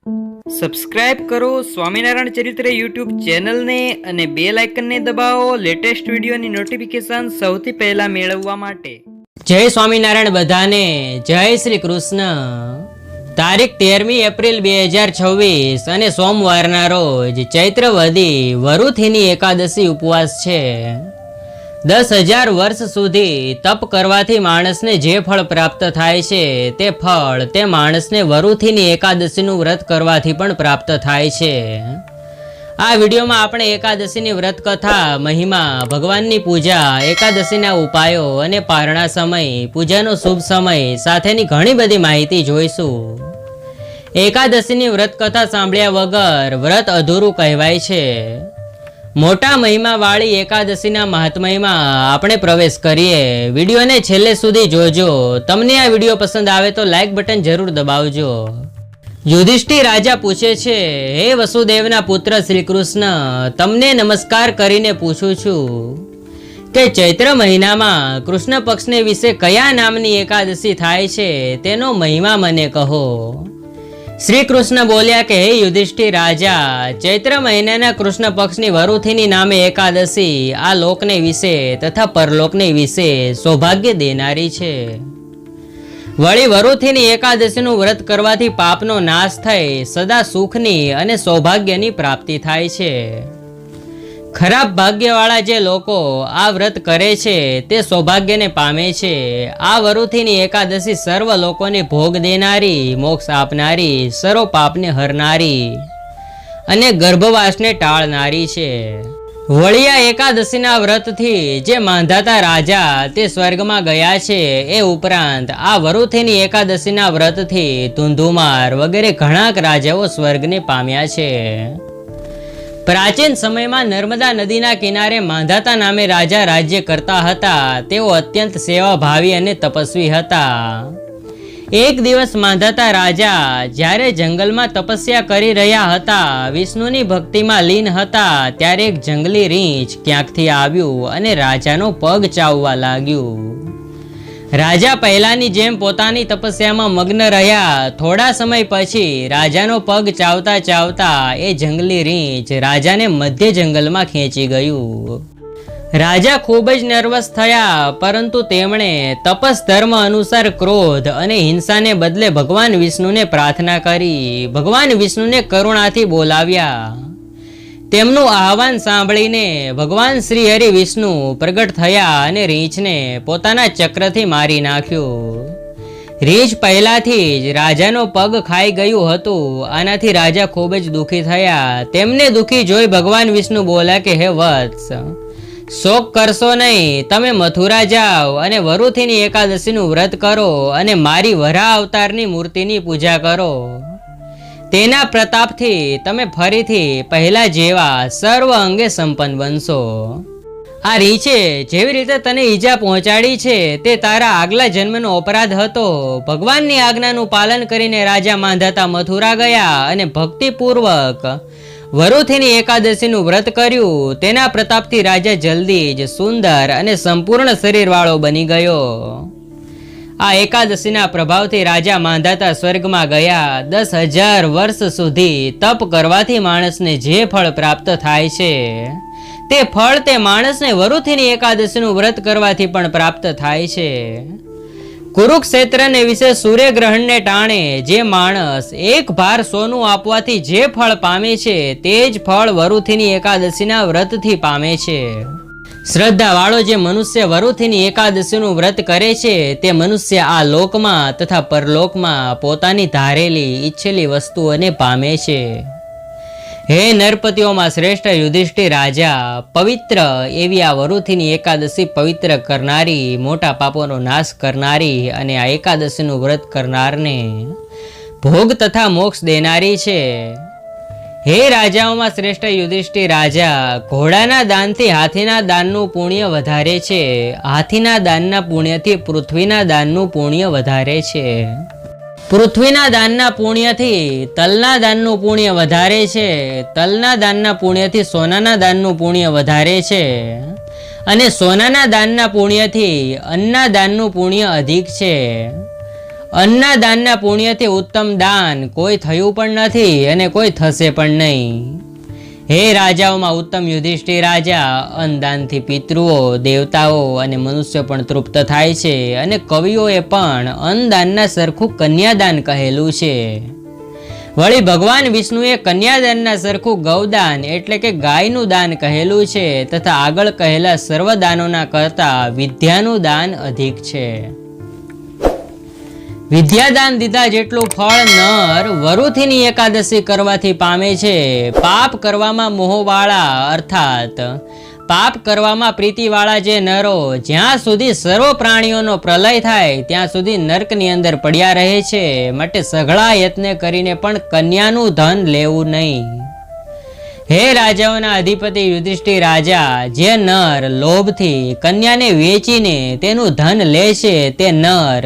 Subscribe કરો સ્વામિનારાયણ ચરિત્ર YouTube ચેનલને અને બેલ આઇકનને દબાવો લેટેસ્ટ વિડીયોની નોટિફિકેશન સૌથી પહેલા મેળવવા માટે। જય સ્વામિનારાયણ બધાને, જય શ્રી કૃષ્ણ। તારીખ 13મી એપ્રિલ 2026 અને સોમવારના રોજ ચૈત્રવદી વરુથીની એકાદશી ઉપવાસ છે। 10,000 વર્ષ સુધી તપ કરવાથી માણસને જે ફળ પ્રાપ્ત થાય છે તે ફળ તે માણસને વરુથીની એકાદશીનું વ્રત કરવાથી પણ પ્રાપ્ત થાય છે। આ વિડીયોમાં આપણે એકાદશીની વ્રત કથા, મહિમા, ભગવાનની પૂજા, એકાદશીના ઉપાયો અને પારણા સમય, પૂજાનો શુભ સમય સાથેની ઘણી બધી માહિતી જોઈશું। એકાદશીની વ્રત કથા સાંભળ્યા વગર વ્રત અધૂરું કહેવાય છે। મોટા મહિમાવાળી એકાદશીના મહાત્મ્યમાં આપણે પ્રવેશ કરીએ। વિડીયોને છેલ્લે સુધી જોજો। તમને આ વિડીયો પસંદ આવે તો લાઈક બટન જરૂર દબાવજો। યુધિષ્ઠિર રાજા પૂછે છે, હે વસુદેવના પુત્ર શ્રી કૃષ્ણ, તમને નમસ્કાર કરીને પૂછું છું કે ચૈત્ર મહિનામાં કૃષ્ણ પક્ષને વિશે કયા નામની એકાદશી થાય છે તેનો મહિમા મને કહો। શ્રી કૃષ્ણ બોલ્યા કે હે યુધિષ્ઠિર રાજા, ચૈત્ર મહિનાના કૃષ્ણ પક્ષની વરુથીની નામે એકાદશી આ લોકને વિશે તથા પરલોકને વિશે સૌભાગ્ય દેનારી છે। વળી વરુથીની એકાદશીનું વ્રત કરવાથી પાપનો નાશ થઈ સદા સુખની અને સૌભાગ્યની પ્રાપ્તિ થાય છે। ખરાબ ભાગ્યવાળા જે લોકો આ વ્રત કરે છે તે સૌભાગ્યને પામે છે। આ વરુથીની એકાદશી સર્વ લોકોને ભોગ દેનારી, મોક્ષ આપનારી, સર્વ પાપને હરનારી અને ગર્ભવાસને ટાળનારી છે। વળી આ એકાદશીના વ્રતથી જે માંધાતા રાજા તે સ્વર્ગમાં ગયા છે, એ ઉપરાંત આ વરુથીની એકાદશીના વ્રતથી ધુંધુમાર વગેરે ઘણા રાજાઓ સ્વર્ગને પામ્યા છે। પ્રાચીન સમયમાં નર્મદા નદીના કિનારે માંધાતા નામે રાજા રાજ્ય કરતા હતા। તેઓ અત્યંત સેવાભાવી અને તપસ્વી હતા। એક દિવસ માંધાતા રાજા જ્યારે જંગલમાં તપસ્યા કરી રહ્યા હતા, વિષ્ણુની ભક્તિમાં લીન હતા, ત્યારે એક જંગલી રીંછ ક્યાંકથી આવ્યું અને રાજાનો પગ ચાવવા લાગ્યું। રાજા પહેલાની જેમ પોતાની તપસ્યામાં મગ્ન રહ્યા। થોડા સમય પછી રાજાનો પગ ચાવતા ચાવતા એ જંગલી રીંછ રાજાને મધ્ય જંગલમાં ખેંચી ગયું। રાજા ખૂબ જ નર્વસ થયા, પરંતુ તેમણે તપસ ધર્મ અનુસાર ક્રોધ અને હિંસાને બદલે ભગવાન વિષ્ણુને પ્રાર્થના કરી। ભગવાન વિષ્ણુને કરુણાથી બોલાવ્યા। તેમનું આહવાન સાંભળીને ભગવાન શ્રી હરિ વિષ્ણુ પ્રગટ થયા અને રીંછને પોતાના ચક્રથી મારી નાખ્યું। રીંછ પહેલાથી જ રાજાનો પગ ખાઈ ગયું હતું। આનાથી રાજા ખૂબ જ દુઃખી થયા। તેમને દુઃખી જોઈ ભગવાન વિષ્ણુ બોલ્યા કે હે વત્સ, શોક કરશો નહીં, તમે મથુરા જાઓ અને વરુથીની એકાદશીનું વ્રત કરો અને મારી વરાહ અવતારની મૂર્તિની પૂજા કરો। તેના પ્રતાપથી તમે ફરીથી પહેલા જેવા સર્વ અંગે સંપન્ન બનશો। આ રીંછે જેવી રીતે તને ઈજા પહોંચાડી છે તે તારા આગલા જન્મનો અપરાધ હતો। ભગવાનની આજ્ઞાનું પાલન કરીને રાજા માંધાતા મથુરા ગયા અને ભક્તિપૂર્વક વરુથીની એકાદશીનું વ્રત કર્યું। તેના પ્રતાપથી રાજા જલ્દી જ સુંદર અને સંપૂર્ણ શરીરવાળો બની ગયો। આ એકાદશીના પ્રભાવથી રાજા માંધાતા સ્વર્ગમાં ગયા। 10,000 વર્ષ સુધી તપ કરવાથી માણસને જે ફળ પ્રાપ્ત થાય છે તે ફળ તે માણસને વરુથીની એકાદશીનું વ્રત કરવાથી પણ પ્રાપ્ત થાય છે। કુરુક્ષેત્રને વિશે સૂર્યગ્રહણને ટાણે જે માણસ એક ભાર સોનું આપવાથી જે ફળ પામે છે તે જ ફળ વરુથીની એકાદશીના વ્રતથી પામે છે। શ્રદ્ધાવાળો જે મનુષ્ય વરુથીની એકાદશીનું વ્રત કરે છે તે મનુષ્ય આ લોકમાં તથા પરલોકમાં પોતાની ધારેલી ઈચ્છેલી વસ્તુઓને પામે છે। હે નરપતિઓમાં શ્રેષ્ઠ યુધિષ્ઠિર રાજા, પવિત્ર એવી આ વરુથીની એકાદશી પવિત્ર કરનારી, મોટા પાપોનો નાશ કરનારી અને આ એકાદશીનું વ્રત કરનારને ભોગ તથા મોક્ષ દેનારી છે। હે રાજાઓમાં શ્રેષ્ઠ યુધિષ્ઠિર રાજા, ઘોડાના દાનથી હાથીના દાનનું પુણ્ય વધારે છે। હાથીના દાનના પુણ્યથી પૃથ્વીના દાનનું પુણ્ય વધારે છે। પૃથ્વીના દાનના પુણ્યથી તલના દાનનું પુણ્ય વધારે છે। તલના દાનના પુણ્યથી સોનાના દાનનું પુણ્ય વધારે છે અને સોનાના દાનના પુણ્યથી અન્નના દાનનું પુણ્ય અધિક છે। અન્નના દાનના પુણ્યથી ઉત્તમ દાન કોઈ થયું પણ નથી અને કોઈ થશે પણ નહીં. હે રાજાઓમાં ઉત્તમ યુધિષ્ઠિર રાજા, અન્નદાનથી પિતૃઓ, દેવતાઓ અને મનુષ્ય પણ તૃપ્ત થાય છે અને કવિઓએ પણ અન્નદાનના સરખું કન્યાદાન કહેલું છે. વળી ભગવાન વિષ્ણુએ કન્યાદાનના સરખું ગૌદાન એટલે કે ગાયનું દાન કહેલું છે તથા આગળ કહેલા સર્વ દાનોના કરતા વિદ્યાનું દાન અધિક છે. વિદ્યાદાન દીધા જેટલું ફળ નર વરુથીની એકાદશી કરવાથી પામે છે. પાપ કરવામાં મોહવાળા અર્થાત પાપ કરવામાં પ્રીતિવાળા જે નરો જ્યાં સુધી સર્વ પ્રાણીઓનો પ્રલય થાય ત્યાં સુધી નર્કની અંદર પડ્યા રહે છે. માટે સઘળા યત્ન કરીને પણ કન્યાનું ધન લેવું નહીં. હે રાજાઓના અધિપતિ યુધિષ્ઠિર રાજા, જે નર લોભથી કન્યાને વેચીને તેનું ધન લે છે તે નર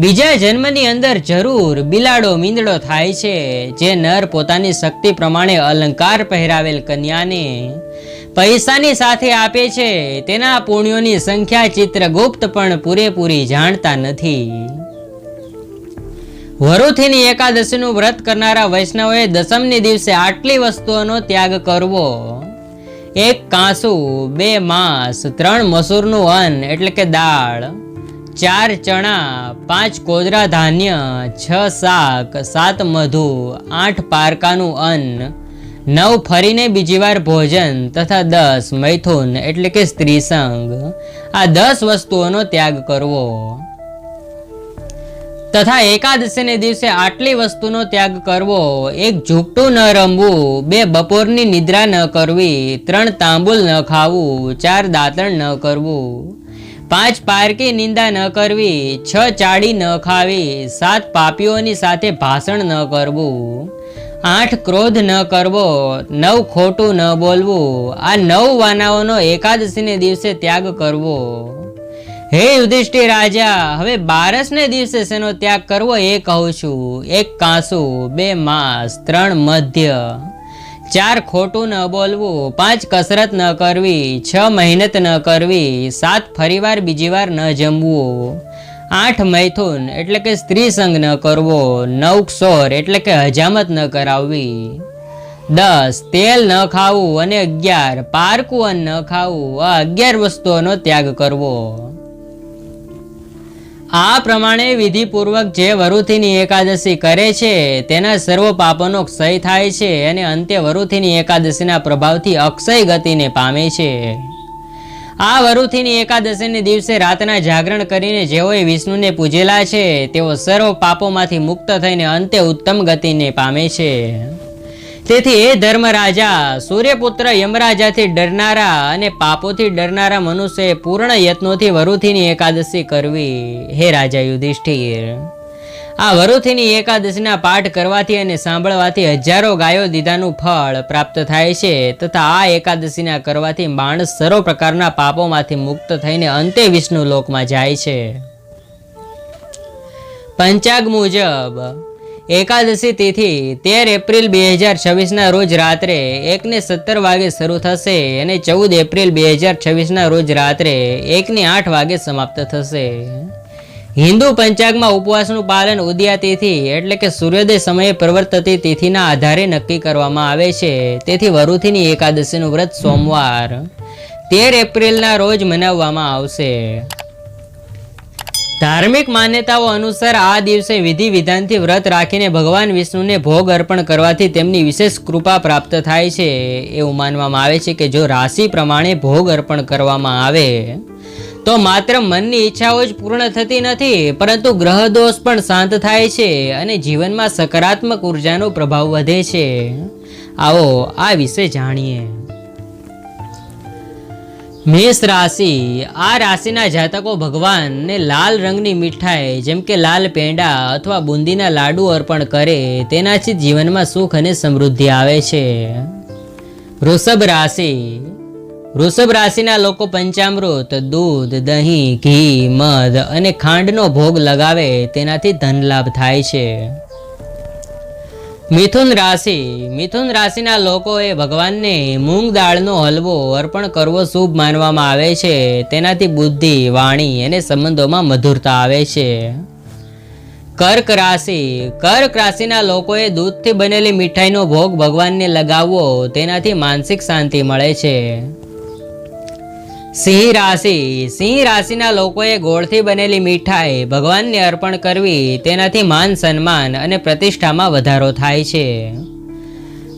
બીજા જન્મની અંદર જરૂર બિલાડો મીંદડો થાય છે. જે નર પોતાની શક્તિ પ્રમાણે અલંકાર પહેરાવેલ કન્યાને પૈસાની સાથે આપે છે તેના પુણ્યોની સંખ્યા ચિત્રગુપ્ત પણ પૂરેપૂરી જાણતા નથી. વરુથીની એકાદશીનું વ્રત કરનારા વૈષ્ણવોએ દસમની દિવસે આટલી વસ્તુઓનો ત્યાગ કરવો: 1 કાંસુ, 2 માંસ, 3 મસૂરનું અન્ન એટલે કે દાળ, 4 ચણા, 5 કોદરા ધાન્ય, 6 શાક, 7 મધુ, 8 પારકાનું અન્ન, 9 ફરીને બીજી વાર ભોજન તથા 10 મૈથુન એટલે કે સ્ત્રી સંગ. આ 10 વસ્તુઓનો ત્યાગ કરવો. તથા એકાદશીને દિવસે આટલી વસ્તુનો ત્યાગ કરવો: 1 ઝૂકટું ન રમવું, 2 બપોરની નિદ્રા ન કરવી, 3 તાંબુલ ન ખાવું, 4 દાંતણ ન કરવું, 5 પારકી નિંદા ન કરવી, 6 ચાડી ન ખાવી, 7 પાપીઓની સાથે ભાષણ ન કરવું, 8 ક્રોધ ન કરવો, 9 ખોટું ન બોલવું. આ 9 વાનાઓનો એકાદશીને દિવસે ત્યાગ કરવો. હે યુધિષ્ઠિર રાજા, હવે 12ને દિવસે શેનો ત્યાગ કરવો એ કહું છું: 1 કાંસુ, 2 માંસ, 3 મધ્ય, 4 ખોટું ન બોલવું, 5 કસરત ન કરવી, 6 મહેનત ન કરવી, 7 ફરીવાર બીજી વાર ન જમવું, 8 મૈથુન એટલે કે સ્ત્રી સંગ ન કરવો, 9 ક્ષોર એટલે કે હજામત ન કરાવવી, 10 તેલ ન ખાવું અને 11 પારકું અન્ન ન ખાવું. આ 11 વસ્તુઓનો ત્યાગ કરવો. આ પ્રમાણે વિધિપૂર્વક જે વરુથીની એકાદશી કરે છે તેના સર્વ પાપોનો ક્ષય થાય છે અને અંતે વરુથીની એકાદશીના પ્રભાવથી અક્ષય ગતિને પામે છે. આ વરુથીની એકાદશીને દિવસે રાતના જાગરણ કરીને જેઓએ વિષ્ણુને પૂજેલા છે તેઓ સર્વ પાપોમાંથી મુક્ત થઈને અંતે ઉત્તમ ગતિને પામે છે. તેથી એ ધર્મરાજા, સૂર્યપુત્ર યમરાજાથી ડરનારા અને પાપોથી ડરનારા મનુષ્યએ પૂર્ણ યત્નોથી વરુથીની એકાદશી કરવી. હે રાજા યુધિષ્ઠિર, આ વરુથીની એકાદશીના પાઠ કરવાથી અને સાંભળવાથી હજારો ગાયો દીધાનું ફળ પ્રાપ્ત થાય છે તથા આ એકાદશીના કરવાથી માણસ સર્વ પ્રકારના પાપોમાંથી મુક્ત થઈને અંતે વિષ્ણુ લોકમાં જાય છે. પંચાગ મુજબ એકાદશી તિથિ 13 એપ્રિલ 2026ના રોજ રાત્રે 1:17 વાગે શરૂ થશે અને 14 એપ્રિલ 2026ના રોજ રાત્રે 1:08 વાગે સમાપ્ત થશે. હિન્દુ પંચાંગમાં ઉપવાસનું પાલન ઉદયા તિથિ એટલે કે સૂર્યોદય સમયે પ્રવર્તતી તિથિના આધારે નક્કી કરવામાં આવે છે. તેથી વરુથીની એકાદશીનું વ્રત સોમવાર 13 એપ્રિલના રોજ મનાવવામાં આવશે. ધાર્મિક માન્યતાઓ અનુસાર આ દિવસે વિધિ વિધાનથી વ્રત રાખીને ભગવાન વિષ્ણુને ભોગ અર્પણ કરવાથી તેમની વિશેષ કૃપા પ્રાપ્ત થાય છે. એવું માનવામાં આવે છે કે જો રાશિ પ્રમાણે ભોગ અર્પણ કરવામાં આવે તો માત્ર મનની ઈચ્છાઓ જ પૂર્ણ થતી નથી પરંતુ ગ્રહ દોષ પણ શાંત થાય છે અને જીવનમાં સકારાત્મક ઉર્જાનો પ્રભાવ વધે છે. આવો આ વિશે જાણીએ. મેષ રાશિ. આ રાશિના જાતકો ભગવાનને લાલ રંગની મીઠાઈ જેમ કે લાલ પેંડા અથવા બુંદીના લાડુ અર્પણ કરે તેનાથી જીવનમાં સુખ અને સમૃદ્ધિ આવે છે. વૃષભ રાશિ. વૃષભ રાશિના લોકો પંચામૃત, દૂધ, દહીં, ઘી, મધ અને ખાંડનો ભોગ લગાવે તેનાથી ધન લાભ થાય છે. મિથુન રાશિ. મિથુન રાશિના લોકોએ ભગવાનને મૂંગ દાળનો હલવો અર્પણ કરવો શુભ માનવામાં આવે છે. તેનાથી બુદ્ધિ, વાણી અને સંબંધોમાં મધુરતા આવે છે. કર્ક રાશિના લોકોએ દૂધથી બનેલી મીઠાઈનો ભોગ ભગવાનને લગાવવો, તેનાથી માનસિક શાંતિ મળે છે. સિંહ રાશિના લોકોએ ગોળથી બનેલી મીઠાઈ ભગવાનને અર્પણ કરવી, તેનાથી માન સન્માન અને પ્રતિષ્ઠામાં વધારો થાય છે.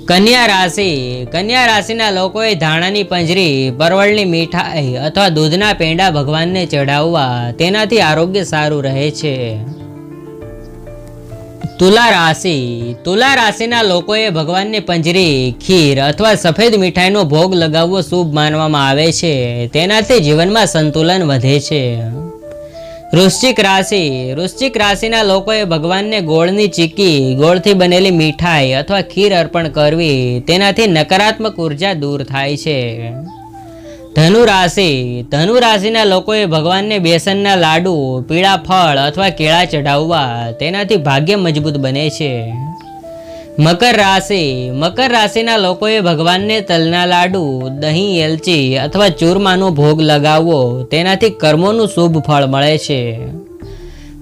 કન્યા રાશિના લોકોએ ધાણાની પંજરી, પરવળની મીઠાઈ અથવા દૂધના પેંડા ભગવાનને ચઢાવવા, તેનાથી આરોગ્ય સારું રહે છે. તુલા રાશિના લોકોએ ભગવાનને પંજરી, ખીર અથવા સફેદ મીઠાઈનો ભોગ લગાવવો શુભ માનવામાં આવે છે, તેનાથી જીવનમાં સંતુલન વધે છે. વૃશ્ચિક રાશિના લોકોએ ભગવાનને ગોળની ચીક્કી, ગોળથી બનેલી મીઠાઈ અથવા ખીર અર્પણ કરવી, તેનાથી નકારાત્મક ઉર્જા દૂર થાય છે. ધનુ રાશિના લોકોએ ભગવાનને બેસનના લાડુ, પીળા ફળ અથવા કેળા ચઢાવવા, તેનાથી ભાગ્ય મજબૂત બને છે. મકર રાશિના લોકોએ ભગવાનને તલના લાડુ, દહીં, એલચી અથવા ચૂરમાનો ભોગ લગાવવો, તેનાથી કર્મોનું શુભ ફળ મળે છે.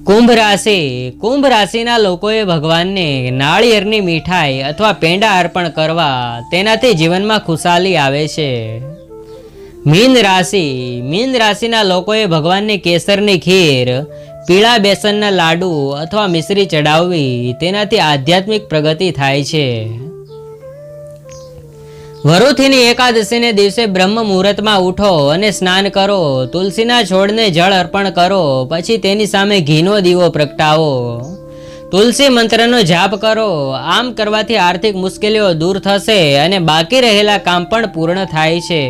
કુંભ રાશિના લોકોએ ભગવાનને નાળિયેરની મીઠાઈ અથવા પેંડા અર્પણ કરવા, તેનાથી જીવનમાં ખુશાલી આવે છે. મીન રાશિના લોકોએ ભગવાનને કેસરની ખીર, પીળા બેસનના લાડુ અથવા મિશ્રી ચડાવવી, તેનાથી આધ્યાત્મિક પ્રગતિ થાય છે. વરુથીની એકાદશીને દિવસે બ્રહ્મ મુહૂર્તમાં ઉઠો અને સ્નાન કરો, તુલસીના છોડને જળ અર્પણ કરો, પછી તેની સામે ઘીનો દીવો પ્રગટાવો, તુલસી મંત્રનો જાપ કરો. આમ કરવાથી આર્થિક મુશ્કેલીઓ દૂર થશે અને બાકી રહેલા કામ પણ પૂર્ણ થાય છે.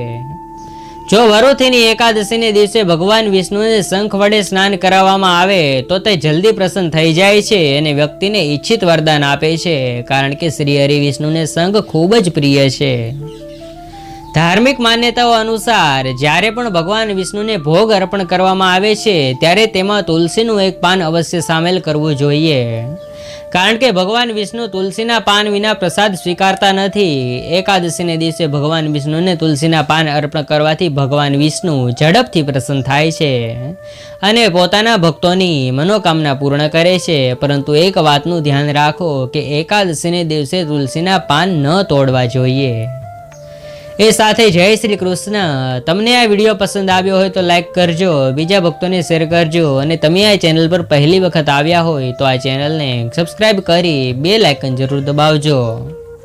જો વરુથીની એકાદશીને દિવસે ભગવાન વિષ્ણુને શંખ વડે સ્નાન કરાવવામાં આવે તો તે જલ્દી પ્રસન્ન થઈ જાય છે અને વ્યક્તિને ઈચ્છિત વરદાન આપે છે, કારણ કે શ્રી હરિ વિષ્ણુને શંખ ખૂબ જ પ્રિય છે. ધાર્મિક માન્યતાઓ અનુસાર જ્યારે પણ ભગવાન વિષ્ણુને ભોગ અર્પણ કરવામાં આવે છે ત્યારે તેમાં તુલસીનું એક પાન અવશ્ય સામેલ કરવું જોઈએ, કારણ કે ભગવાન વિષ્ણુ તુલસીના પાન વિના પ્રસાદ સ્વીકારતા નથી. એકાદશીને દિવસે ભગવાન વિષ્ણુને તુલસીના પાન અર્પણ કરવાથી ભગવાન વિષ્ણુ ઝડપથી પ્રસન્ન થાય છે અને પોતાના ભક્તોની મનોકામના પૂર્ણ કરે છે. પરંતુ એક વાતનું ધ્યાન રાખો કે એકાદશીને દિવસે તુલસીના પાન ન તોડવા જોઈએ. એ સાથે જય શ્રી કૃષ્ણ. તમને આ વિડીયો પસંદ આવ્યો હોય તો લાઈક કરજો, બીજા ભક્તોને શેર કરજો અને તમે આ ચેનલ પર પહેલી વખત આવ્યા હોય તો આ ચેનલને સબસ્ક્રાઈબ કરી બેલ આઇકન જરૂર દબાવજો.